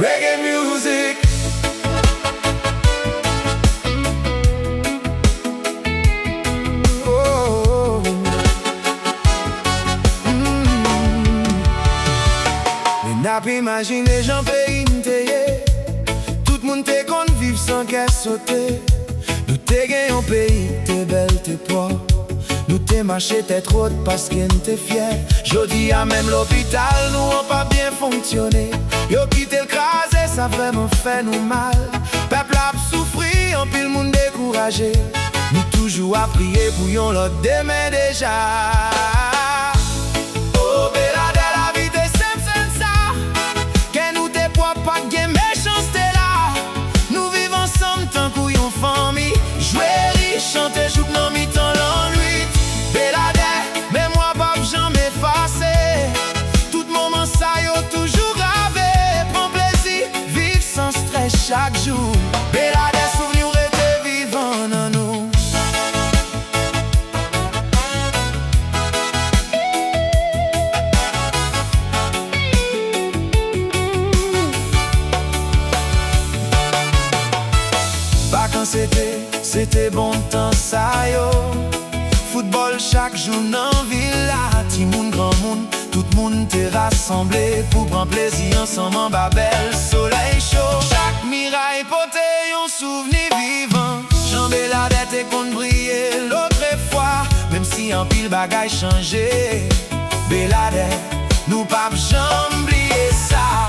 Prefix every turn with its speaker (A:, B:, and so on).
A: Reggae music. Oh. Mais n'a pas imaginé j'en pays n'teye. Tout le monde te compte vivre sans qu'elle sauter. Nous te gagnons un pays, t'es belle, t'es propre. Nous t'es marché tête haute parce qu'on t'es fier. Jodi à même l'hôpital, nous on pas bien fonctionné. Yo quitté le crasé, ça vraiment fait nous mal. Peuple a souffri, en pile monde découragé. Nous toujours à prier pour yon l'autre demain déjà. Oh Belade, la vie t'es simple, c'est ça. Que nous t'es propre, pas de méchanceté là. Nous vivons ensemble tant qu'on yon famille. Jouer riche, chanter, joue non mi-temps l'ennui. Belade, mais moi pas jamais effacé. Tout moment ça yo toujours gravé. Prends plaisir, vivre sans stress chaque jour. Belade, souvenir rester vivant dans nous. Vacances c'était bon temps ça yo. Football chaque jour dans villa. Ti moun grand monde, tout le monde t'est rassemblé pour prendre plaisir ensemble en Babel. Soleil chaud, chaque miraille poté un souvenir vivant. Jean Belade t'es qu'on briller l'autre fois. Même si en pile bagaille changé, Belade, nous pas jamais oublier ça.